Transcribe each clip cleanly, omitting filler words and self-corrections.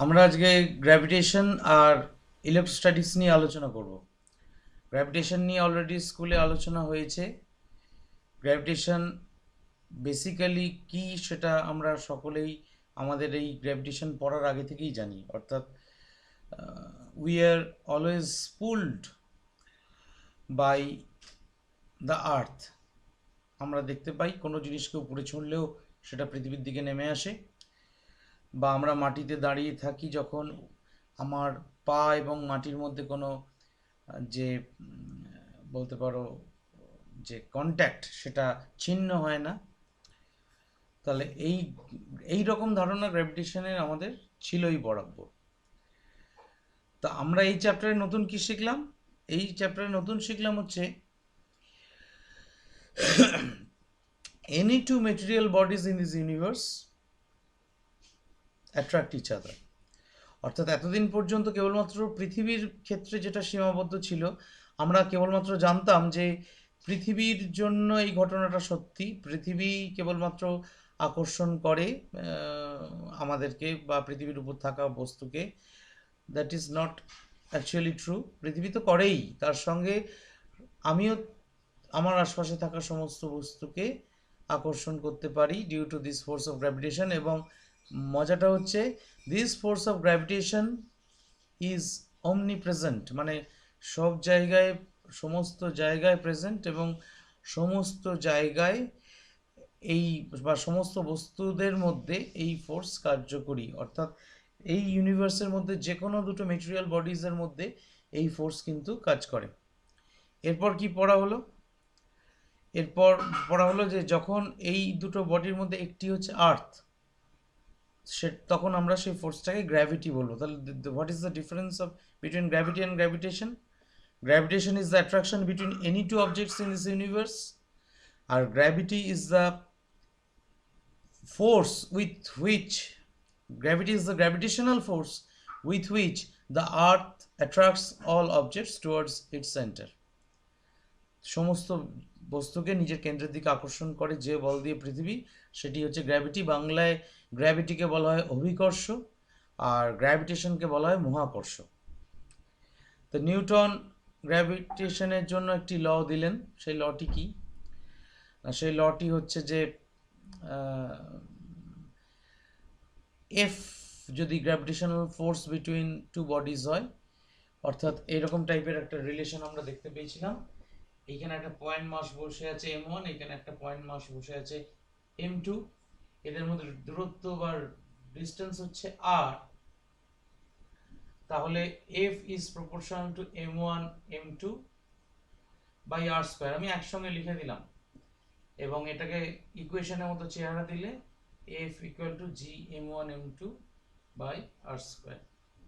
আমরা আজকে গ্র্যাভিটেশন আর ইলেকট্রোস্ট্যাটিক্স নিয়ে আলোচনা করব। গ্র্যাভিটেশন নিয়ে অলরেডি স্কুলে আলোচনা হয়েছে। গ্র্যাভিটেশন বেসিক্যালি কি সেটা আমরা সকলেই আমাদের এই গ্র্যাভিটেশন পড়ার আগে থেকেই জানি, অর্থাৎ we are always pulled by the earth. আমরা দেখতে পাই কোনো জিনিসকে উপরে ছুঁড়লেও সেটা পৃথিবীর দিকে নেমে আসে, বা আমরা মাটিতে দাঁড়িয়ে থাকি যখন আমার পা এবং মাটির মধ্যে কোনো যে বলতে পারো যে কন্ট্যাক্ট সেটা ছিন্ন হয় না। তাহলে এই রকম ধারণা গ্র্যাভিটেশনের আমাদের ছিলই বরাবর। তা আমরা এই চ্যাপ্টারে নতুন কি শিখলাম? এই চ্যাপ্টারে নতুন শিখলাম হচ্ছে any two material bodies in this universe attract each other। অর্থাৎ এতদিন পর্যন্ত কেবলমাত্র পৃথিবীর ক্ষেত্রে যেটা সীমাবদ্ধ ছিল, আমরা কেবলমাত্র জানতাম যে পৃথিবীর জন্য এই ঘটনাটা সত্যি, পৃথিবী কেবলমাত্র আকর্ষণ করে আমাদেরকে বা পৃথিবীর উপর থাকা বস্তুকে। That is not actually true. পৃথিবী তো করেই, তার সঙ্গে আমিও আমার আশপাশে থাকা সমস্ত বস্তুকে আকর্ষণ করতে পারি due to this force of gravitation. এবং মজাটা হচ্ছে this force of gravitation is omnipresent, মানে সব জায়গায়, সমস্ত জায়গায় প্রেজেন্ট, এবং সমস্ত জায়গায় এই বা সমস্ত বস্তুদের মধ্যে এই ফোর্স কার্যকরী। অর্থাৎ এই ইউনিভার্সের মধ্যে যে কোনো দুটো মেটেরিয়াল বডিজের মধ্যে এই ফোর্স কিন্তু কাজ করে। এরপর কি পড়া হলো? এরপর পড়া হলো যে যখন এই দুটো বডির মধ্যে একটি হচ্ছে আর্থ, সে তখন আমরা সেই ফোর্সটাকে গ্র্যাভিটি বলবো। তাহলে what is the difference of between gravity and gravitation? Gravitation is the attraction between any two objects in this universe, আর gravity is the force with which gravity is the gravitational force with which the earth attracts all objects towards its center। সমস্ত বস্তুকে নিজের কেন্দ্রের দিকে আকর্ষণ করে যে বল দিয়ে পৃথিবী, সেটি হচ্ছে গ্র্যাভিটি। বাংলায় গ্র্যাভিটিকে বলা হয় অভিকর্ষ, আর গ্র্যাভিটেশনকে বলা হয় মহাকর্ষ। তো নিউটন গ্র্যাভিটেশনের জন্য একটি ল দিলেন। সেই লটি কি? সেই লটি হচ্ছে যে এফ যদি gravitational force between two bodies হয়, অর্থাৎ এইরকম টাইপের একটা রিলেশন আমরা দেখতে পেয়েছিলাম। এইখানে একটা পয়েন্ট মাস বসে আছে m1, এখানে একটা পয়েন্ট মাস বসে আছে m2, এদের মধ্যে দূরত্ব বা ডিস্টেন্স হচ্ছে r। তাহলে f is proportional to m1 m2 by r square. আমি একসঙ্গে লিখে দিলাম এবং এটাকে ইকুয়েশনের মতো চেহারা দিলে f equal to g m1 m2 by r square,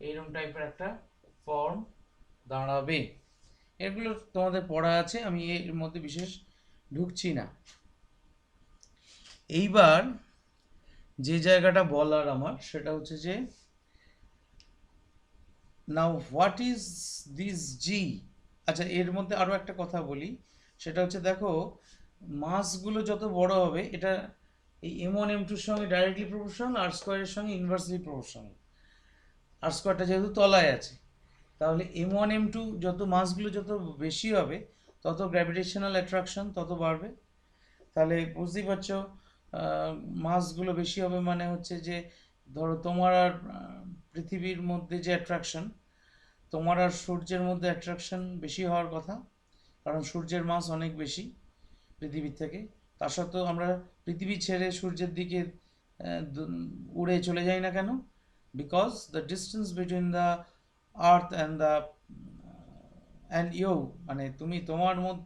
এইরকম টাইপের একটা ফর্ম দাঁড়াবে। এগুলো তোমাদের পড়া আছে, আমি এর মধ্যে বিশেষ ঢুকছি না। এইবার যে জায়গাটা বলার আমার সেটা হচ্ছে যে নাও হোয়াট ইজ দিস জি। আচ্ছা, এর মধ্যে আরও একটা কথা বলি, সেটা হচ্ছে দেখো মাসগুলো যত বড় হবে, এটা এই m1 m2-র সঙ্গে ডাইরেক্টলি প্রপোর্শনাল, আর স্কোয়ারের সঙ্গে ইনভার্সলি প্রপোর্শনাল। আর স্কোয়ারটা যেহেতু তলায় আছে, তাহলে m1 m2 যত মাসগুলো যত বেশি হবে তত গ্র্যাভিটেশনাল অ্যাট্রাকশন তত বাড়বে। তাহলে বুঝতেই পারছো, মাসগুলো বেশি হবে মানে হচ্ছে যে ধরো তোমার আর পৃথিবীর মধ্যে যে অ্যাট্রাকশন, তোমার আর সূর্যের মধ্যে অ্যাট্রাকশন বেশি হওয়ার কথা, কারণ সূর্যের মাস অনেক বেশি পৃথিবীর থেকে। তা সত্ত্বেও আমরা পৃথিবী ছেড়ে সূর্যের দিকে উড়ে চলে যাই না কেন? Because the distance between the earth and you, মানে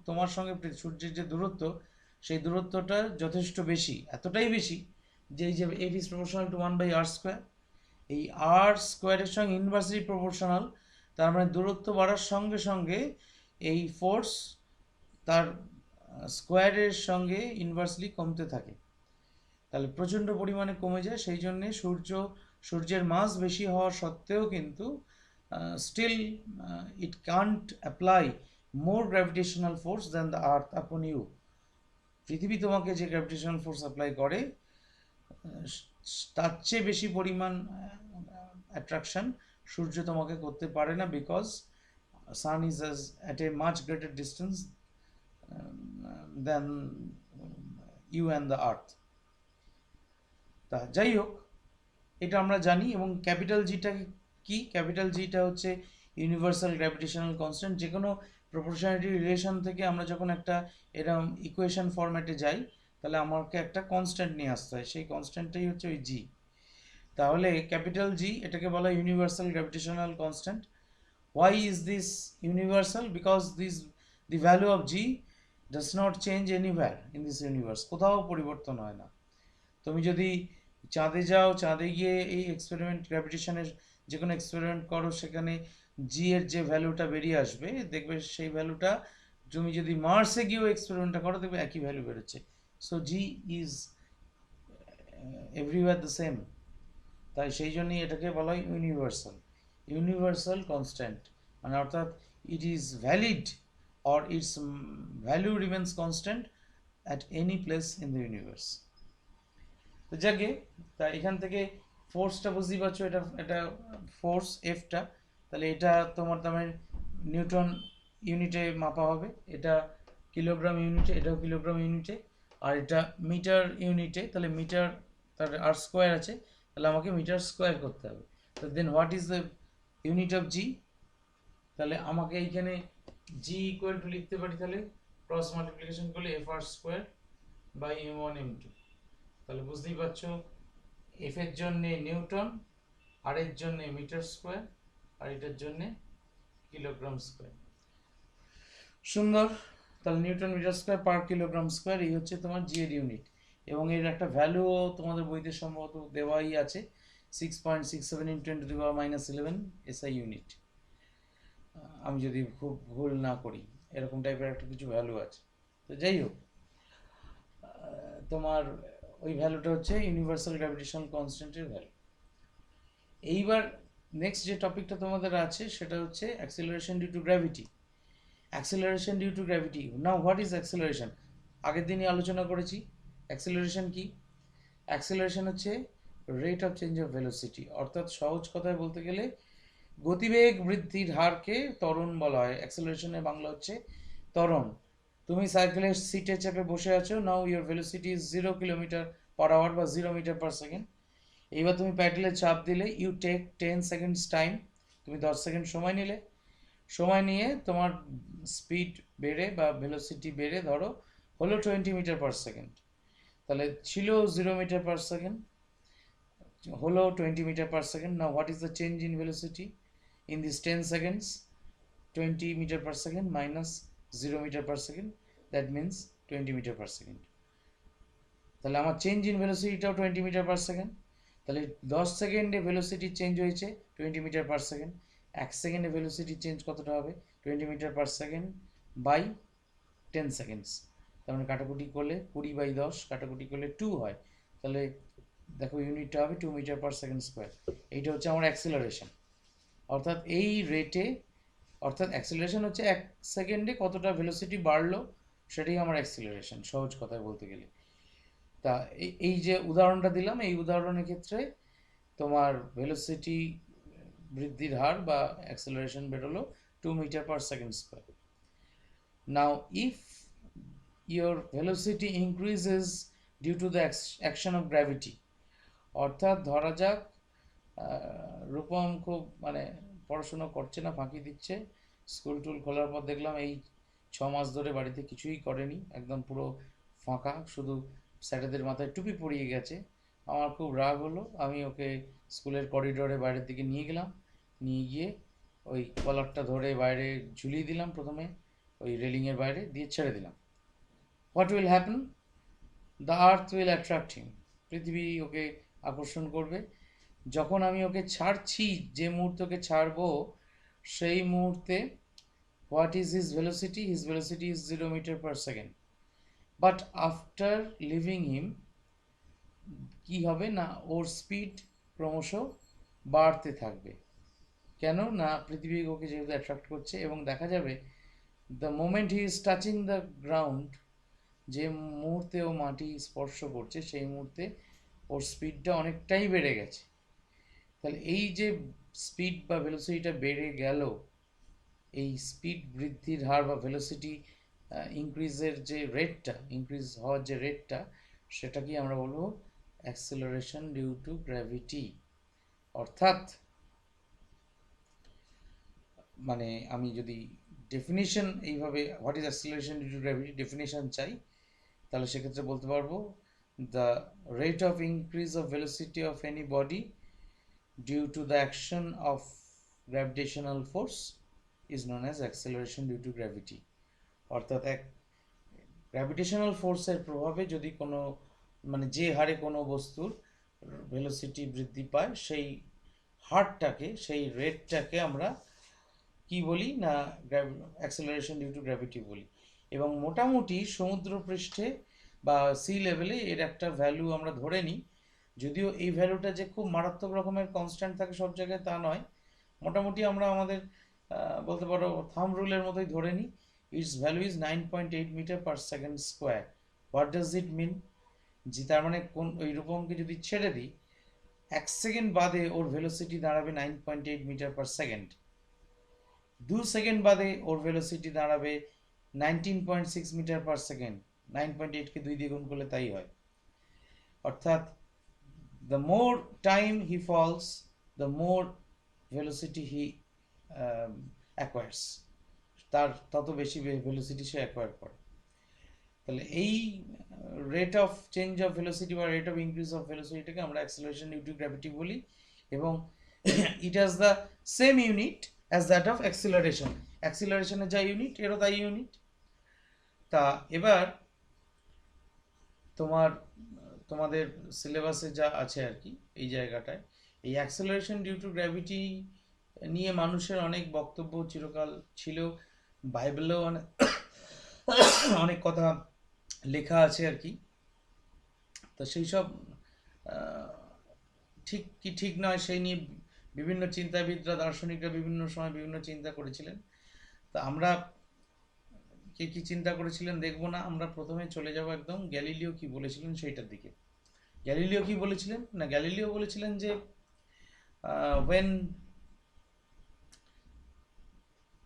তোমার সঙ্গে সূর্যের যে দূরত্ব, সেই দূরত্বটা যথেষ্ট বেশি, এতটাই বেশি যে এই যে F is proportional two 1/r square. এই আর স্কোয়ারের সঙ্গে ইনভার্সলি প্রপোর্শনাল, তার মানে দূরত্ব বাড়ার সঙ্গে সঙ্গে এই ফোর্স তার স্কোয়ারের সঙ্গে ইনভার্সলি কমতে থাকে, তাহলে প্রচণ্ড পরিমাণে কমে যায়। সেই জন্যে সূর্যের মাস বেশি হওয়া সত্ত্বেও কিন্তু still it can't apply more gravitational force than the earth upon you. পৃথিবী তোমাকে যে গ্র্যাভিটেশনাল ফোর্স অ্যাপ্লাই করে তার চেয়ে বেশি পরিমাণ অ্যাট্রাকশন সূর্য তোমাকে করতে পারে না, because sun is at a much greater distance then you and the earth. তা যাই হোক, এটা আমরা জানি। এবং ক্যাপিটাল জিটা কি? ক্যাপিটাল জিটা হচ্ছে ইউনিভার্সাল গ্র্যাভিটেশনাল কনস্ট্যান্ট। যে কোনো প্রপোর্শনালিটি রিলেশন থেকে আমরা যখন একটা এরকম ইকুয়েশন ফরম্যাটে যাই, তাহলে আমাকে একটা কনস্ট্যান্ট নিয়ে আসতে হয়, সেই কনস্ট্যান্টটাই হচ্ছে ওই জি। তাহলে ক্যাপিটাল জি, এটাকে বলা হয় universal gravitational constant. Why is this universal? Because the value of G does not change anywhere in this universe. কোথাও পরিবর্তন হয় না। তুমি যদি চাঁদে যাও, চাঁদে গিয়ে এই এক্সপেরিমেন্ট, গ্র্যাভিটেশনের যে কোনো এক্সপেরিমেন্ট করো, সেখানে জি এর যে ভ্যালুটা বেরিয়ে আসবে, দেখবে সেই ভ্যালুটা তুমি যদি মার্সে গিয়েও এক্সপেরিমেন্টটা করো, দেখবে একই ভ্যালু বেরোচ্ছে। So G is everywhere the same. তাই সেই জন্যই এটাকে বলা হয় ইউনিভার্সাল, ইউনিভার্সাল কনস্ট্যান্ট। মানে অর্থাৎ it is valid or it's value remains constant at any place in the universe. তো যাকে, তা এখান থেকে ফোর্সটা বুঝতেই পারছো, এটা এটা ফোর্স এফটা, তাহলে এটা তোমার দামের নিউটন ইউনিটে মাপা হবে, এটা কিলোগ্রাম ইউনিটে, এটাও কিলোগ্রাম ইউনিটে, আর এটা মিটার ইউনিটে। তাহলে মিটার, তার আর স্কোয়ার আছে, তাহলে আমাকে মিটার স্কোয়ার করতে হবে। তো then what is the unit of G? তাহলে আমাকে এইখানে জি ইকুয়াল টু লিখতে পারি, তাহলে ক্রস মাল্টিপ্লিকেশন করলে F R square by M one M two. তাহলে বুঝতেই পারছো, এফ এর জন্যে নিউটন, আর এর জন্যে মিটার স্কোয়ার, আর এটার জন্যে কিলোগ্রাম স্কোয়ার। সুন্দর। তাহলে newton metre square per kilogram square, এই হচ্ছে তোমার জি এর ইউনিট। এবং এর একটা ভ্যালুও তোমাদের বইতে সম্ভবত দেওয়াই আছে, 6.67 × 10⁻11 এসআই ইউনিট, আমি যদি খুব ভুল না করি, এরকম টাইপের একটা কিছু ভ্যালু আছে। তো যাই হোক, তোমার ওই ভ্যালুটা হচ্ছে ইউনিভার্সাল গ্র্যাভিটেশনাল কনস্ট্যান্টের ভ্যালু। এইবার নেক্সট যে টপিকটা তোমাদের আছে সেটা হচ্ছে acceleration due to gravity. Acceleration due to gravity, now what is acceleration? আগের দিনই আলোচনা করেছি অ্যাক্সিলারেশন কি। অ্যাক্সিলারেশন হচ্ছে rate of change of velocity, অর্থাৎ সহজ কথায় বলতে গেলে গতিবেগ বৃদ্ধির হারকে ত্বরণ বলা হয়। অ্যাক্সিলারেশনের বাংলা হচ্ছে ত্বরণ। তুমি সাইকেলের সিটে চেপে বসে আছো, নাও ইউর ভেলোসিটি ইজ 0 km/h বা 0 m/s। এইবার তুমি প্যাডেলে চাপ দিলে, ইউ টেক 10 সেকেন্ডস টাইম, তুমি 10 সেকেন্ড সময় নিলে, সময় নিয়ে তোমার স্পিড বেড়ে বা ভেলোসিটি বেড়ে ধরো হলো 20 m/s। তাহলে ছিল 0 m/s, হলো 20 m/s। Now what is the change in velocity in this 10 seconds? 20 m/s minus 0 m/s, that means 20 m/s। তাহলে আমার চেঞ্জ ইন ভেলোসিটিটাও 20 m/s। তাহলে 10 সেকেন্ডে ভেলোসিটি চেঞ্জ হয়েছে 20 m/s। 1 সেকেন্ডে ভেলোসিটি চেঞ্জ কতটা হবে? 20 m/s বাই 10 সেকেন্ডস। তার মানে কাটাকুটি করলে 20/10, কাটাকুটি করলে 2 হয়। তাহলে দেখো ইউনিটটা হবে 2 m/s²। এইটা হচ্ছে আমার অ্যাক্সিলারেশন। অর্থাৎ এই রেটে, অর্থাৎ অ্যাক্সিলারেশন হচ্ছে 1 সেকেন্ডে কতটা ভেলোসিটি বাড়লো, সেটাই আমার অ্যাক্সিলারেশন, সহজ কথায় বলতে গেলে। তা এই যে উদাহরণটা দিলাম, এই উদাহরণের ক্ষেত্রে তোমার ভেলোসিটি বৃদ্ধির হার বা অ্যাক্সিলারেশন বেরোলো 2 m/s²। Now if your velocity increases due to the action of gravity, অর্থাৎ ধরা যাক রূপম খুব মানে পড়াশোনা করছে না, ফাঁকি দিচ্ছে। স্কুল টুল খোলার পর দেখলাম এই 6 মাস ধরে বাড়িতে কিছুই করেনি, একদম পুরো ফাঁকা, শুধু স্যারেদের মাথায় টুপি পরিয়ে গেছে। আমার খুব রাগ হলো, আমি ওকে স্কুলের করিডোরে বাইরের দিকে নিয়ে গেলাম, নিয়ে গিয়ে ওই কলারটা ধরে বাইরে ঝুলিয়ে দিলাম, প্রথমে ওই রেলিংয়ের বাইরে দিয়ে ছেড়ে দিলাম। What will happen? The earth will attract him, পৃথিবী ওকে আকর্ষণ করবে। যখন আমি ওকে ছাড়ছি, যে মুহূর্তে ওকে ছাড়বো, সেই মুহূর্তে what is his velocity? His velocity is 0 m/s। But after leaving him কি হবে না, ওর স্পিড ক্রমশ বাড়তে থাকবে। কেন না, পৃথিবী ওকে যেহেতু অ্যাট্রাক্ট করছে, এবং দেখা যাবে the moment he is touching the ground, যে মুহূর্তে ও মাটি স্পর্শ করছে, সেই মুহূর্তে ওর স্পিডটা অনেকটাই বেড়ে গেছে। তাহলে এই যে স্পিড বা ভেলোসিটিটা বেড়ে গেল, এই স্পিড বৃদ্ধির হার বা ভেলোসিটি ইনক্রিজের যে রেটটা, ইনক্রিজ হওয়ার যে রেটটা, সেটাকেই আমরা বলবো অ্যাক্সেলারেশন ডিউ টু গ্র্যাভিটি। অর্থাৎ মানে আমি যদি ডেফিনিশন এইভাবে what is acceleration due to gravity definition চাই, তাহলে সেক্ষেত্রে বলতে পারবো the rate of increase of velocity of any body due to the action of gravitational force is known as acceleration due to gravity। অর্থাৎ এক gravitational ফোর্সের প্রভাবে যদি কোনো মানে যে হারে কোনো বস্তুর ভেলোসিটি বৃদ্ধি পায়, সেই হারটাকে, সেই রেটটাকে আমরা কি বলি না অ্যাক্সেলারেশন ডিউ টু গ্র্যাভিটি বলি। এবং মোটামুটি সমুদ্রপৃষ্ঠে বা সি লেভেলে এর একটা ভ্যালু আমরা ধরে নিই, যদিও এই ভ্যালুটা যে খুব মারাত্মক রকমের কনস্ট্যান্ট থাকে সব জায়গায় তা নয়, মোটামুটি আমরা আমাদের বলতে পারো থাম রুলের মতোই ধরে নিই। Its value is 9.8 meter per second square. What does it mean? যে তার মানে কোন ওই রূপমকে যদি ছেড়ে দিই, 1 সেকেন্ড বাদে ওর ভেলোসিটি দাঁড়াবে 9.8 মিটার পার সেকেন্ড, 2 সেকেন্ড বাদে ওর ভেলোসিটি দাঁড়াবে 19.6 মিটার পার সেকেন্ড। 9.8কে 2 দিয়ে গুণ করলে তাই হয়। অর্থাৎ the more time he falls, the more velocity he acquires, তার তত বেশি ভেলোসিটি সে অ্যাকোয়ার করে। তাহলে এই rate of change of velocity বা রেট অফ ইনক্রিজ অফ ভেলোসিটিকে আমরা অ্যাক্সেলারেশন ডিউ টু গ্র্যাভিটি বলি, এবং it has the same unit as that of acceleration. অ্যাক্সিলারেশনের যা ইউনিট এরও তাই ইউনিট। তা এবার তোমাদের সিলেবাসে যা আছে আর কি এই জায়গাটায়, এই অ্যাক্সেলারেশন ডিউ টু গ্র্যাভিটি নিয়ে মানুষের অনেক বক্তব্য চিরকাল ছিল, বাইবেলেও অনেক কথা লেখা আছে আর কি। তো সেই সব ঠিক কি ঠিক নয় সেই নিয়ে বিভিন্ন চিন্তাবিদরা, দার্শনিকরা বিভিন্ন সময় বিভিন্ন চিন্তা করেছিলেন। তা আমরা কে কি চিন্তা করেছিলেন দেখবো না, আমরা প্রথমে চলে যাব একদম গ্যালিলিও কি বলেছিলেন সেইটার দিকে। গ্যালিলিও কি বলেছিলেন না, গ্যালিলিও বলেছিলেন যে when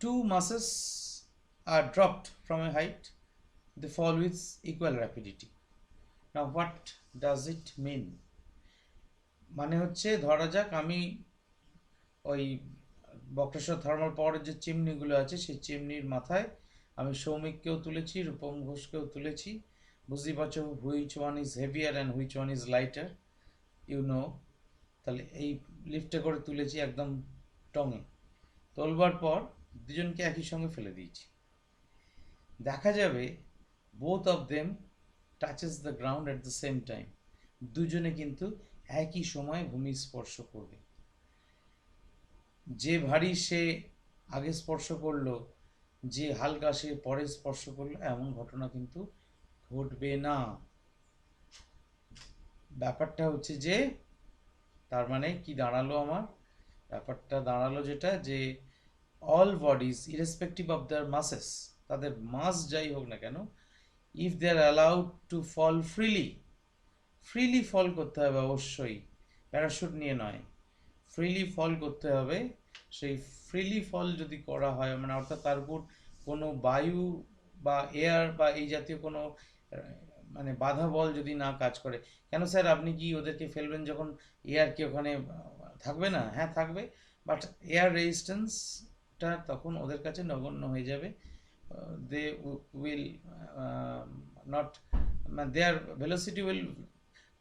two masses are dropped from a height, they fall with equal rapidity. Now what does it mean? মানে হচ্ছে ধরা যাক আমি ওই বক্রেশ্বর থার্মাল পাওয়ারের যে চিমনিগুলো আছে সেই চিমনির মাথায় আমি সৌমিককেও তুলেছি, রূপম ঘোষকেও তুলেছি। বুঝতেই পারছো which one is heavier and which one is lighter, you know. তাহলে এই লিফটে করে তুলেছি একদম টঙে, তোলবার পর দুজনকে একই সঙ্গে ফেলে দিয়েছি। দেখা যাবে both of them touches the ground at the same time, দুজনে কিন্তু একই সময় ভূমি স্পর্শ করবে। যে ভারী সে আগে স্পর্শ করলো, যে হালকা সে পরে স্পর্শ করলো, এমন ঘটনা কিন্তু ঘটবে না। ব্যাপারটা হচ্ছে যে তার মানে কি দাঁড়ালো আমার, ব্যাপারটা দাঁড়ালো যেটা যে all bodies irrespective of their masses, তাদের মাস যাই হোক না কেন, if they are allowed to fall freely, freely fall করতে হবে অবশ্যই, প্যারাশুট নিয়ে নয়, ফ্রিলি ফল করতে হবে। সেই ফ্রিলি ফল যদি করা হয় মানে অর্থাৎ তার উপর কোনো বায়ু বা এয়ার বা এই জাতীয় কোনো মানে বাধা বল যদি না কাজ করে। কেন স্যার আপনি কি ওদেরকে ফেলবেন যখন এয়ার কি ওখানে থাকবে না? হ্যাঁ থাকবে, বাট এয়ার রেজিস্ট্যান্সটা তখন ওদের কাছে নগণ্য হয়ে যাবে। They will not, their velocity will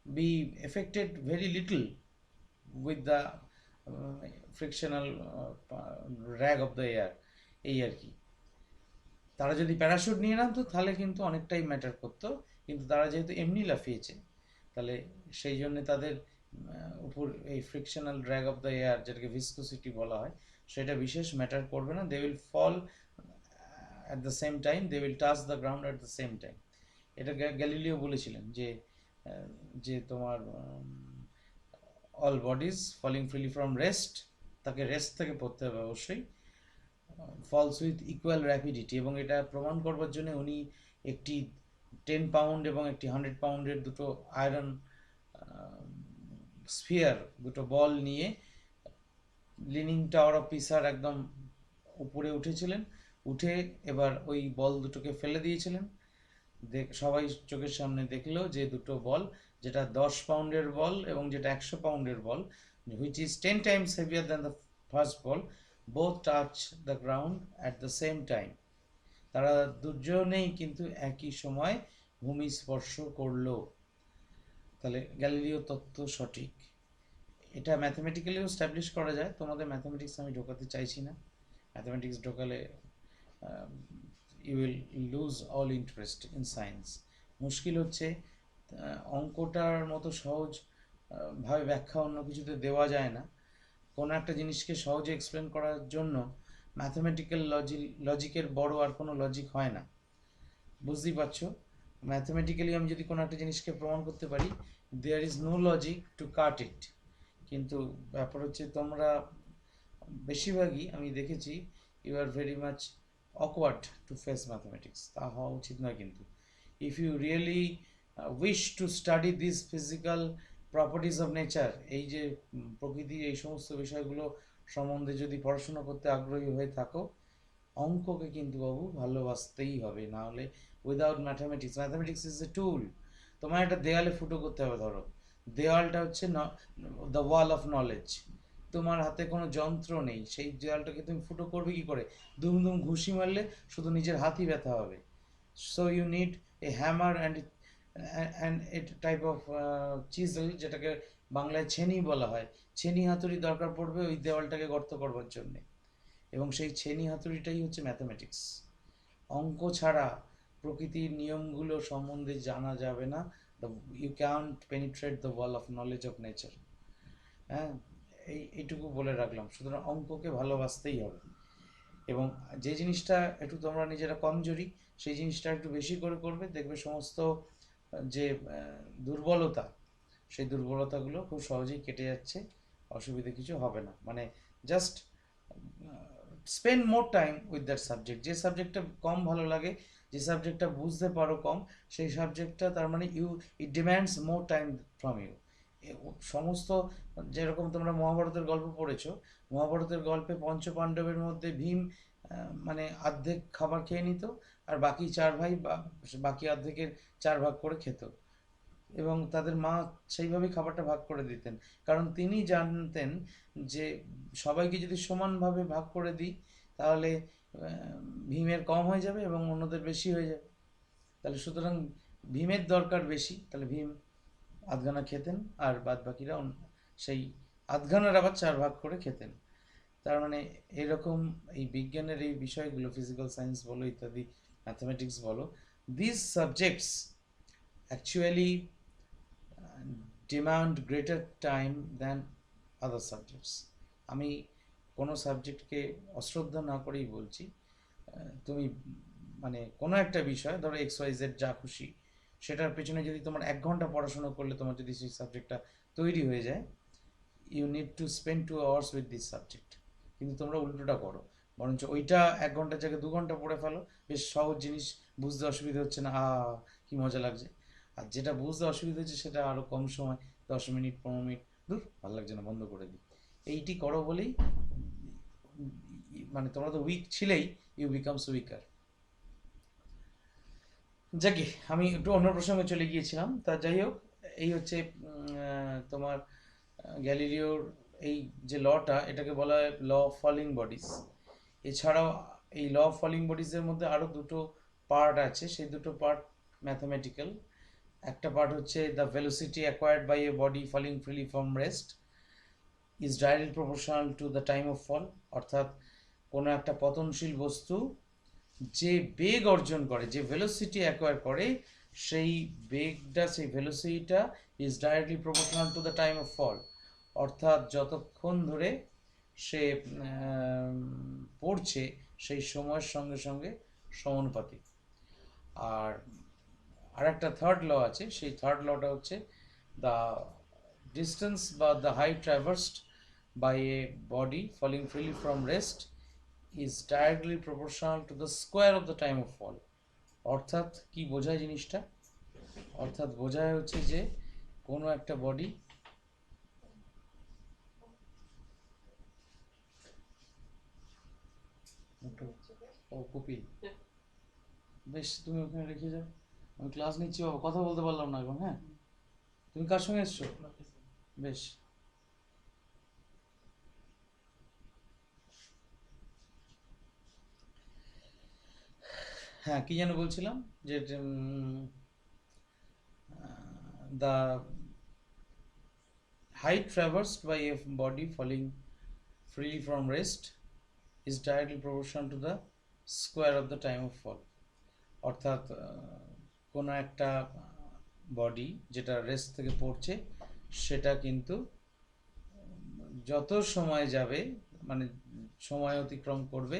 be affected very little with the frictional drag of the air, এই আর কি। তারা যদি প্যারাশুট নিয়ে নামতো তাহলে কিন্তু অনেকটাই ম্যাটার করতো, কিন্তু তারা যেহেতু এমনি লাফিয়েছে তাহলে সেই জন্য তাদের উপর এই frictional drag of the air, যেটাকে ভিসকোসিটি বলা হয়, সেটা বিশেষ ম্যাটার করবে না। They will fall at the same time, they will touch the ground at the same time. এটা গ্যালিলিও বলেছিলেন যে যে তোমার all bodies falling freely from rest, তাকে রেস্ট থেকে পড়তে হবে অবশ্যই, ফলস উইথ ইকুয়াল র্যাপিডিটি। এবং এটা প্রমাণ করবার জন্য উনি একটি 10 পাউন্ড এবং একটি 100 পাউন্ডের দুটো আয়রন স্ফিয়ার, দুটো বল নিয়ে লিনিং টাওয়ার অফ পিসার একদম উপরে উঠেছিলেন, উঠে এবার ওই বল দুটোকে ফেলে দিয়েছিলেন। সবাই চোখের সামনে দেখলো যে দুটো বল, যেটা 10 পাউন্ডের বল এবং যেটা 100 পাউন্ডের বল, which is 10 times heavier than the first ball, both touch the ground at the same time. তারা দুজনেই কিন্তু একই সময় ভূমি স্পর্শ করলো। তাহলে গ্যালিলিও তত্ত্ব সঠিক। এটা ম্যাথমেটিক্যালিও স্ট্যাবলিশ করা যায়, তোমাদের ম্যাথমেটিক্স আমি ঢোকাতে চাইছি না। ম্যাথমেটিক্স ঢোকালে you will lose all interest in science. মুশকিল হচ্ছে অঙ্কটার মতো সহজ ভাবে ব্যাখ্যা অন্য কিছুতে দেওয়া যায় না। কোনো একটা জিনিসকে সহজে এক্সপ্লেন করার জন্য ম্যাথমেটিক্যাল লজিকের বড় আর কোনো লজিক হয় না। বুঝতেই পারছো, ম্যাথমেটিক্যালি আমি যদি কোনো একটা জিনিসকে প্রমাণ করতে পারি, there is no logic to cut it. কিন্তু ব্যাপার হচ্ছে তোমরা বেশিরভাগই আমি দেখেছি you are very much awkward to face mathematics. তা হওয়া উচিত নয় কিন্তু। If you really wish to study this physical properties of nature, এই যে প্রকৃতির এই সমস্ত বিষয়গুলো সম্বন্ধে যদি পড়াশোনা করতে আগ্রহী হয়ে থাকো, অঙ্ককে কিন্তু বাবু ভালোবাসতেই হবে, না হলে without mathematics, mathematics is a tool. তোমার একটা দেয়ালে ফুটো করতে হবে, ধরো দেওয়ালটা হচ্ছে দ্য ওয়াল অফ নলেজ, তোমার হাতে কোনো যন্ত্র নেই, সেই দেওয়ালটাকে তুমি ফুটো করবে কি করে? দুম দুম ঘুষি মারলে শুধু নিজের হাতই ব্যথা হবে। So you need a hammer and a type of chisel, যেটাকে বাংলায় ছেনি বলা হয়। ছেনি হাতুড়ি দরকার পড়বে ওই দেওয়ালটাকে গর্ত করবার জন্যে, এবং সেই ছেনি হাতুড়িটাই হচ্ছে ম্যাথামেটিক্স। অঙ্ক ছাড়া প্রকৃতির নিয়মগুলো সম্বন্ধে জানা যাবে না। You can't penetrate the wall of knowledge of nature. হ্যাঁ, এইটুকু বলে রাখলাম। সুতরাং অঙ্ককে ভালোবাসতেই হবে, এবং যে জিনিসটা একটু তোমরা নিজেরা কমজোরি, সেই জিনিসটা একটু বেশি করে করবে, দেখবে সমস্ত যে দুর্বলতা, সেই দুর্বলতাগুলো খুব সহজেই কেটে যাচ্ছে, অসুবিধে কিছু হবে না। মানে just spend more time with that subject. যে সাবজেক্টটা কম ভালো লাগে, যে সাবজেক্টটা বুঝতে পারো কম, সেই সাবজেক্টটা তার মানে it demands more time from you. সমস্ত, যেরকম তোমরা মহাভারতের গল্প পড়েছো, মহাভারতের গল্পে পঞ্চপাণ্ডবের মধ্যে ভীম মানে অর্ধেক খাবার খেয়ে নিত, আর বাকি 4 ভাই বাকি অর্ধেকের 4 ভাগ করে খেত, এবং তাদের মা সেইভাবেই খাবারটা ভাগ করে দিতেন, কারণ তিনি জানতেন যে সবাইকে যদি সমানভাবে ভাগ করে দিই তাহলে ভীমের কম হয়ে যাবে এবং অন্যদের বেশি হয়ে যাবে। তাহলে সুতরাং ভীমের দরকার বেশি, তাহলে ভীম আধখানা খেতেন আর বাদ বাকিরা সেই আধখানার আবার 4 ভাগ করে খেতেন। তার মানে এরকম এই বিজ্ঞানের এই বিষয়গুলো, ফিজিক্যাল সায়েন্স বলো ইত্যাদি, ম্যাথামেটিক্স বলো, this subjects actually demand greater time than other subjects. আমি কোনো সাবজেক্টকে অশ্রদ্ধা না করেই বলছি, তুমি মানে কোনো একটা বিষয় ধরো XYZ যা খুশি, সেটার পেছনে যদি তোমার 1 ঘন্টা পড়াশোনা করলে তোমার যদি সেই সাবজেক্টটা তৈরি হয়ে যায়, you need to spend 2 hours with this subject. কিন্তু তোমরা উল্টোটা করো, বরঞ্চ ওইটা 1 ঘন্টার জায়গায় 2 ঘন্টা পড়ে ফেলো, বেশ সহজ জিনিস, বুঝতে অসুবিধা হচ্ছে না, কি মজা লাগছে। আর যেটা বুঝতে অসুবিধা হচ্ছে সেটা আরও কম সময়, 10 মিনিট 15 মিনিট, দূর ভালো লাগছে না, বন্ধ করে দিই। এইটি করো বলেই মানে তোমরা তো উইক ছিলেই, ইউ বিকামস উইকার। যাকে আমি একটু অন্য প্রসঙ্গে চলে গিয়েছিলাম, তা যাই হোক, এই হচ্ছে তোমার গ্যালিলিওর এই যে লটা, এটাকে বলা হয় ল অফ ফলিং বডিজ। এছাড়াও এই ল অফ ফলিং বডিজের মধ্যে আরও দুটো পার্ট আছে, সেই দুটো পার্ট ম্যাথামেটিক্যাল। একটা পার্ট হচ্ছে the velocity acquired by a body falling freely from rest is directly proportional to the time of fall. অর্থাৎ কোনো একটা পতনশীল বস্তু যে বেগ অর্জন করে, যে ভেলোসিটি অ্যাকোয়ার করে, সেই বেগটা, সেই ভেলোসিটিটা is directly proportional to the time of fall. অর্থাৎ যতক্ষণ ধরে সে পড়ছে সেই সময়ের সঙ্গে সঙ্গে সমানুপাতিক। আর আরেকটা থার্ড ল আছে, সেই থার্ড লটা হচ্ছে দ্য ডিস্টেন্স বা the height traversed by a body falling freely from rest is directly proportional to the square of the time of fall. অর্থাৎ কি বোঝায় জিনিসটা? অর্থাৎ বোঝায় হচ্ছে যে কোনো একটা বডি মোটো ও কপিল, বেশ তুমি ওখানে রেখে যাও, আমি ক্লাস নিচ্ছি বাবা, কথা বলতে পারলাম না এখন। হ্যাঁ, তুমি কার সঙ্গে এসছো? বেশ। হ্যাঁ, কি যেন বলছিলাম, যে the height traversed by a body falling freely from rest is directly proportional to the square of the time of fall. অর্থাৎ কোনো একটা বডি যেটা রেস্ট থেকে পড়ছে সেটা কিন্তু যত সময় যাবে, মানে সময় অতিক্রম করবে,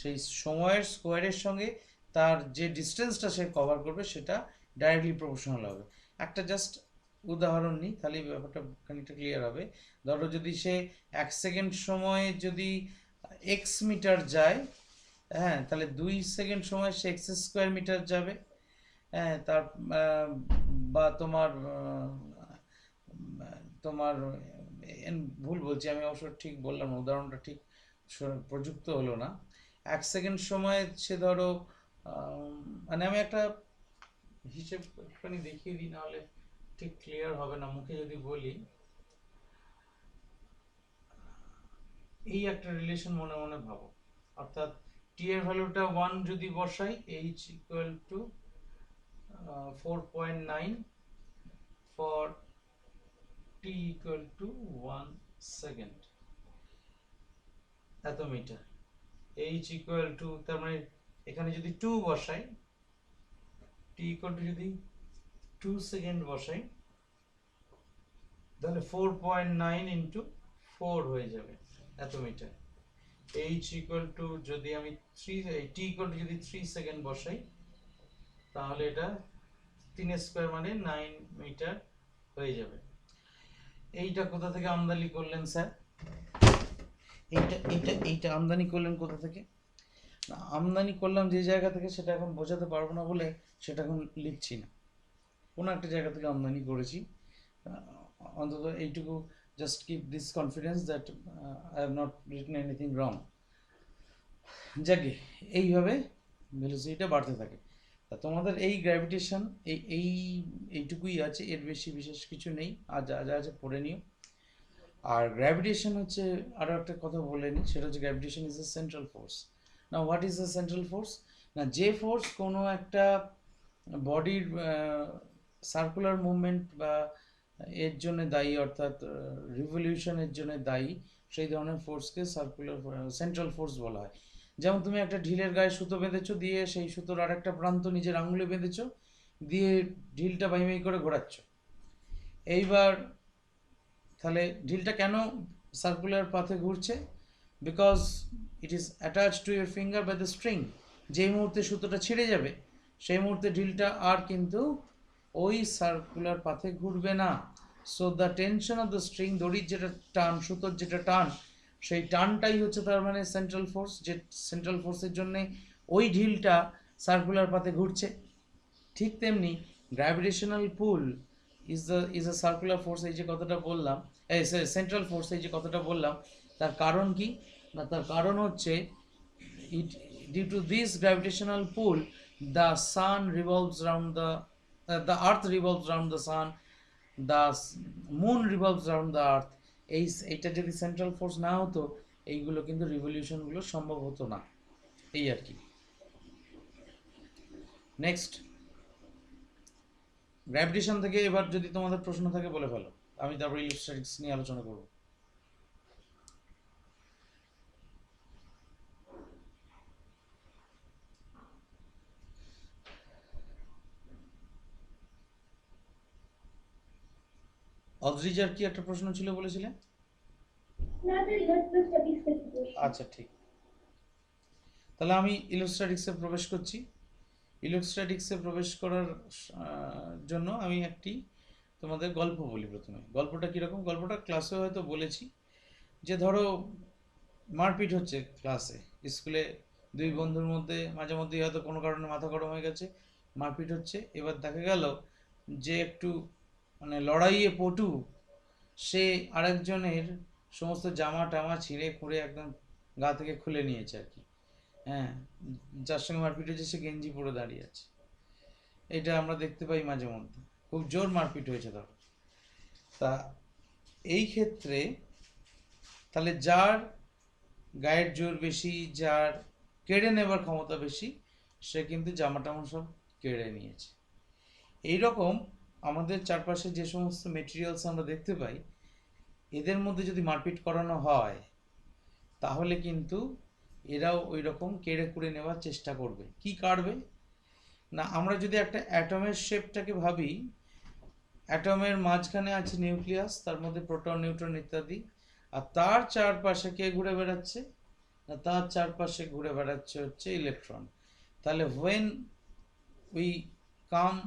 সেই সময়ের স্কোয়ারের সঙ্গে তার যে ডিস্টেন্সটা সে কভার করবে সেটা ডাইরেক্টলি প্রপোর্শনাল হবে। একটা জাস্ট উদাহরণ নিই, তাহলে ব্যাপারটা খানিকটা ক্লিয়ার হবে। ধরো যদি সে 1 সেকেন্ড সময়ে যদি এক্স মিটার যায়, হ্যাঁ, তাহলে 2 সেকেন্ড সময় সে এক্স স্কোয়ার মিটার যাবে। হ্যাঁ, তার বা তোমার তোমার ভুল বলছি আমি, অবশ্য ঠিক বললাম না, উদাহরণটা ঠিক প্রযুক্ত হলো না। 1 সেকেন্ড সময় সে ধরো মানে আমি একটা হিসেব একটুখানি দেখিয়ে দিই, নাহলে ঠিক ক্লিয়ার হবে না মুখে যদি বলি। এই একটা রিলেশন মনে মনে ভাবো, অর্থাৎ টি এর ভ্যালুটা 1 যদি বসাই, H equal to 4.9 for T equal to 1 second, এত মিটার। এইচ ইকুয়াল টু, তার মানে এখানে যদি 2 বসাই, টি ইকুয়াল টু যদি 2 সেকেন্ড বসাই, তাহলে 4.9 ইন্টু 4 হয়ে যাবে, এত মিটার। এইচ ইকুয়াল টু যদি আমি 3, টি ইকুয়াল টু যদি 3 সেকেন্ড বসাই, তাহলে এটা 3 স্কোয়ার মানে 9 মিটার হয়ে যাবে। এইটা কোথা থেকে আমদানি করলেন স্যার? এইটা আমদানি করলেন কোথা থেকে? আমদানি করলাম যে জায়গা থেকে সেটা এখন বোঝাতে পারবো না বলে সেটা এখন লিখছি না, কোনো একটা জায়গা থেকে আমদানি করেছি। অন্তত এইটুকু, just keep this confidence that I have not written anything wrong. যাকে এইভাবে ভেলোসিটিটা বাড়তে থাকে। তা তোমাদের এই গ্র্যাভিটেশন এইটুকুই আছে, এর বেশি বিশেষ কিছু নেই, আর যা যা আছে পড়ে নিও। আর গ্র্যাভিটেশন হচ্ছে, আরও একটা কথা বলে নিই, সেটা হচ্ছে gravitation is a central force. না, what is a central force? না, যে ফোর্স কোনো একটা বডির সার্কুলার মুভমেন্ট বা এর জন্য দায়ী, অর্থাৎ রিভলিউশনের জন্য দায়ী, সেই ধরনের ফোর্সকে সার্কুলার সেন্ট্রাল ফোর্স বলা হয়। যেমন তুমি একটা ঢিলের গায়ে সুতো বেঁধেছো, দিয়ে সেই সুতোর আরেকটা প্রান্ত নিজের আঙুলে বেঁধেছো, দিয়ে ঢিলটা বাই বাই করে ঘোরাচ্ছ। এইবার তাহলে ঢিলটা কেন সার্কুলার পাথে ঘুরছে? Because it is attach to your finger by the string. যেই মুহূর্তে সুতোটা ছিঁড়ে যাবে, সেই মুহূর্তে ঢিলটা আর কিন্তু ওই সার্কুলার পাথে ঘুরবে না। So the tension of the string, দড়ির যেটা টান, সুতোর যেটা টান, সেই টানটাই হচ্ছে তার মানে সেন্ট্রাল ফোর্স, যে সেন্ট্রাল ফোর্সের জন্যে ওই ঢিলটা সার্কুলার পাথে ঘুরছে। ঠিক তেমনি gravitational pool is a circular force, এই যে কথাটা বললাম, সেন্ট্রাল ফোর্স এই যে কথাটা বললাম, তার কারণ কি না? তার কারণ হচ্ছে it due to this gravitational pull, the sun revolves around the earth revolves around the sun, the moon revolves around the earth. এইটা যদি সেন্ট্রাল ফোর্স না হতো, এইগুলো কিন্তু রিভলিউশনগুলো সম্ভব হতো না। এই আর কি। নেক্সট, গ্র্যাভিটেশন থেকে এবার যদি তোমাদের প্রশ্ন থাকে বলে ফেলো, আমি তারপর ইলেকট্রোস্ট্যাটিক্স নিয়ে আলোচনা করব। অদ্রিজার কি একটা প্রশ্ন ছিল বলেছিলে? আচ্ছা, ঠিক। তাহলে আমি ইলেকট্রোস্ট্যাটিক্সে প্রবেশ করছি। ইলেকট্রোস্ট্যাটিক্সে প্রবেশ করার জন্য আমি একটি তোমাদের গল্প বলি প্রথমে। গল্পটা কীরকম? গল্পটা ক্লাসে হয়তো বলেছি, যে ধরো মারপিট হচ্ছে ক্লাসে, স্কুলে দুই বন্ধুর মধ্যে, মাঝে মধ্যেই হয়তো কোনো কারণে মাথা গরম হয়ে গেছে, মারপিট হচ্ছে। এবার দেখা গেল যে একটু মানে লড়াইয়ে পটু, সে আরেকজনের সমস্ত জামা টামা ছিঁড়ে খুঁড়ে একদম গা থেকে খুলে নিয়েছে আর কি। হ্যাঁ, যার সঙ্গে মারপিট হয়েছে সে গেঞ্জি পরে দাঁড়িয়ে আছে, এটা আমরা দেখতে পাই মাঝে মধ্যে, খুব জোর মারপিট হয়েছে ধরো। তা এই ক্ষেত্রে তাহলে যার গায়ের জোর বেশি, যার কেড়ে নেবার ক্ষমতা বেশি, সে কিন্তু জামা টামা সব কেড়ে নিয়েছে। এইরকম আমাদের চারপাশে যে সমস্ত মেটেরিয়ালস আমরা দেখতে পাই, এদের মধ্যে যদি মারপিট করানো হয় তাহলে কিন্তু এরাও ওই রকম কেড়ে কুড়ে নেওয়ার চেষ্টা করবে। কি কাড়বে না, আমরা যদি একটা অ্যাটমের শেপটাকে ভাবি, অ্যাটমের মাঝখানে আছে নিউক্লিয়াস, তার মধ্যে প্রোটন নিউট্রন ইত্যাদি, আর তার চারপাশে কে ঘুরে বেড়াচ্ছে না, তার চারপাশে ঘুরে বেড়াচ্ছে হচ্ছে ইলেকট্রন। তাহলে we come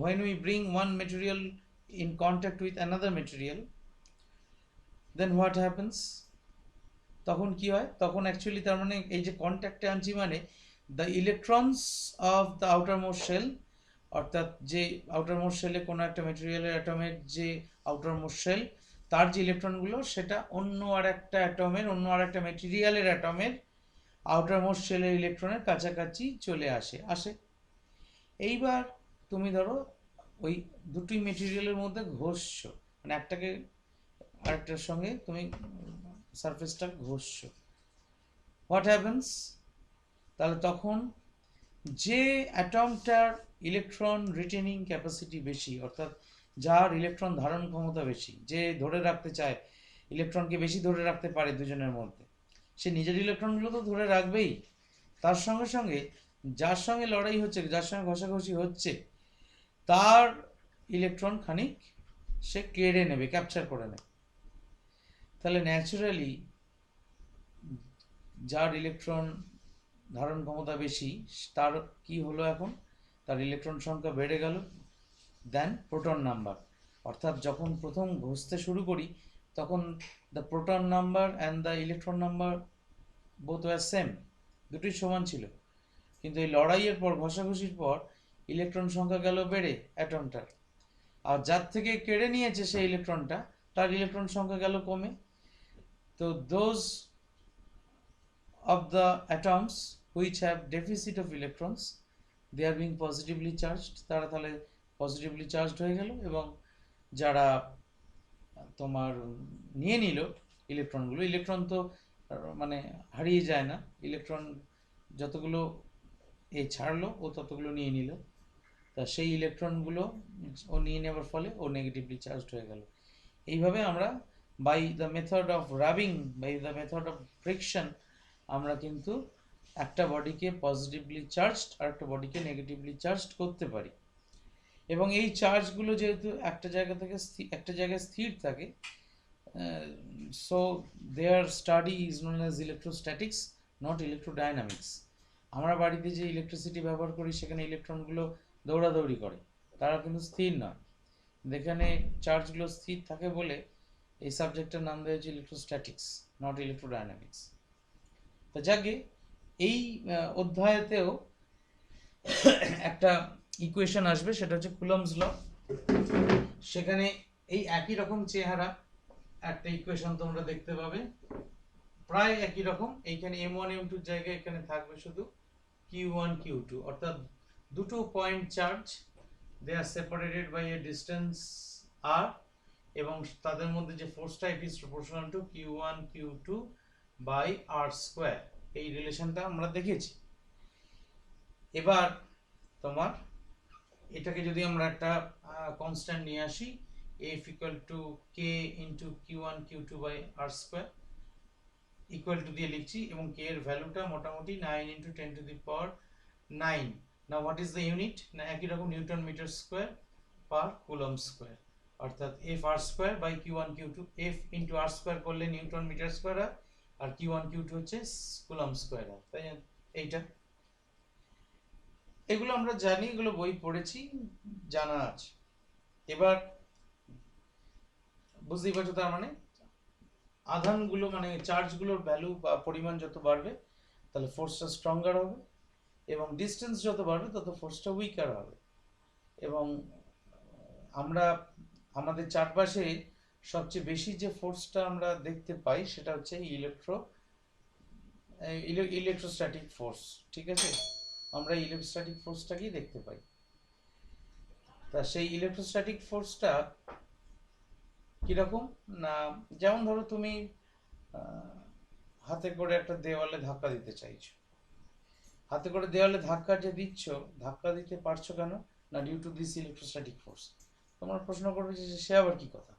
when we bring one material in contact with another material, then what happens? তখন কি হয়, তখন অ্যাকচুয়ালি তার মানে এই যে কন্ট্যাক্টে আনছি মানে the electrons of the outermost shell, অর্থাৎ যে আউটারমোস্ট শেলে কোনো একটা মেটেরিয়ালের অ্যাটমের যে আউটারমোস্ট শেল, তার যে ইলেকট্রনগুলো সেটা অন্য আর একটা অ্যাটমের, অন্য আর একটা মেটেরিয়ালের অ্যাটমের আউটারমোস্ট শেলের ইলেকট্রনের কাছাকাছি চলে আসে। এইবার তুমি ধরো ওই দুটি মেটেরিয়ালের মধ্যে ঘষছো, মানে একটাকে আরেকটার সঙ্গে তুমি সারফেসটা ঘষছো, হোয়াট হ্যাপেন্স? তাহলে তখন যে অ্যাটমটার ইলেকট্রন রিটেনিং ক্যাপাসিটি বেশি, অর্থাৎ যার ইলেকট্রন ধারণ ক্ষমতা বেশি, যে ধরে রাখতে চায়, ইলেকট্রনকে বেশি ধরে রাখতে পারে দুজনের মধ্যে, সে নিজের ইলেকট্রনগুলো তো ধরে রাখবেই, তার সঙ্গে সঙ্গে যার সঙ্গে লড়াই হচ্ছে, যার সঙ্গে ঘষাঘষি হচ্ছে, তার ইলেকট্রন খানিক সে কেড়ে নেবে, ক্যাপচার করে নেবে। তাহলে ন্যাচারালি যার ইলেকট্রন ধারণ ক্ষমতা বেশি, তার কি হলো এখন, তার ইলেকট্রন সংখ্যা বেড়ে গেল দেন প্রোটন নাম্বার। অর্থাৎ যখন প্রথম ঘষতে শুরু করি তখন the proton number and the electron number both war same, দুটোই সমান ছিল। কিন্তু এই লড়াইয়ের পর, ঘষাঘষির পর ইলেকট্রন সংখ্যা গেল বেড়ে অ্যাটমটার, আর যার থেকে কেড়ে নিয়েছে সেই ইলেকট্রনটা, তার ইলেকট্রন সংখ্যা গেল কমে। তো those of the atoms which have deficit of electrons, they are being positively charged, তারা তাহলে পজিটিভলি চার্জড হয়ে গেল, এবং যারা তোমার নিয়ে নিল ইলেকট্রনগুলো, ইলেকট্রন তো মানে হারিয়ে যায় না, ইলেকট্রন যতগুলো এ ছাড়লো ও ততগুলো নিয়ে নিল, তা সেই ইলেকট্রনগুলো ও নিয়ে নেওয়ার ফলে ও নেগেটিভলি চার্জড হয়ে গেল। এইভাবে আমরা by the method of rubbing, by the method of friction, আমরা কিন্তু একটা বডিকে পজিটিভলি চার্জড আর একটা বডিকে নেগেটিভলি চার্জড করতে পারি। এবং এই চার্জগুলো যেহেতু একটা জায়গা থেকে একটা জায়গায় স্থির থাকে, so their study is known as electrostatics, not electrodynamics. আমরা বাড়িতে যে ইলেকট্রিসিটি ব্যবহার করি সেখানে ইলেকট্রনগুলো দৌড়াদৌড়ি করে, তারা কিন্তু স্থির নয়, যেখানে চার্জগুলো স্থির থাকে বলে এই সাবজেক্টের নাম দেওয়া হয়েছে ইলেকট্রোস্ট্যাটিক্স, নট ইলেকট্রোডাইনামিক্স। তো যাকে এই অধ্যায়তেও একটা ইকুয়েশন আসবে, সেটা হচ্ছে কুলম্বস ল। সেখানে এই একই রকম চেহারা একটা ইকুয়েশন তোমরা দেখতে পাবে, প্রায় একই রকম। এইখানে m1 m2 এর জায়গায় এখানে থাকবে শুধু q1 q2, অর্থাৎ দুটো point charge, they are separated by a distance r, এবং তাদের মধ্যে যে force type is proportional to q1 q2 by r square. এই রিলেশনটা আমরা দেখেছি। এবার তোমার এটাকে যদি আমরা একটা কনস্ট্যান্ট নিয়ে আসি, f equal to k into q1 q2 by r square, equal to দিয়ে লিখছি, এবং k এর ভ্যালুটা মোটামুটি 9 into 10 to the power 9। Now what is the unit, না একই রকম newton metre square per coulomb square, অর্থাৎ f r square by q1 q2, f into r square করলে নিউটন মিটার স্কয়ার হয়, আর q1 q2 হচ্ছে কুলম্ব স্কয়ার হয়, তাই এইটা। এগুলো আমরা জানি, এগুলো বই পড়েছি, জানা আছে। এবার বুঝতেই পারছো, তার মানে আধানগুলো মানে চার্জগুলোর ভ্যালু বা পরিমাণ যত বাড়বে তাহলে ফোর্সটা স্ট্রঙ্গার হবে, এবং ডিস্টেন্স যত বাড়বে তত ফোর্সটা উইকার হবে। এবং আমরা আমাদের চারপাশে সবচেয়ে বেশি যে ফোর্সটা আমরা দেখতে পাই সেটা হচ্ছে ইলেকট্রোস্ট্যাটিক ফোর্স, ঠিক আছে, আমরা ইলেকট্রোস্ট্যাটিক ফোর্সটাকেই দেখতে পাই। তা সেই ইলেকট্রোস্ট্যাটিক ফোর্সটা কিরকম না, যেমন ধরো তুমি আহ, হাতে করে একটা দেওয়ালে ধাক্কা দিতে চাইছো, হাতে করে দেওয়ালে ধাক্কা যে দিচ্ছ, ধাক্কা দিতে পারছো কেন, না due to this electrostatic force. তোমরা প্রশ্ন করবে যে সে আবার কি কথা,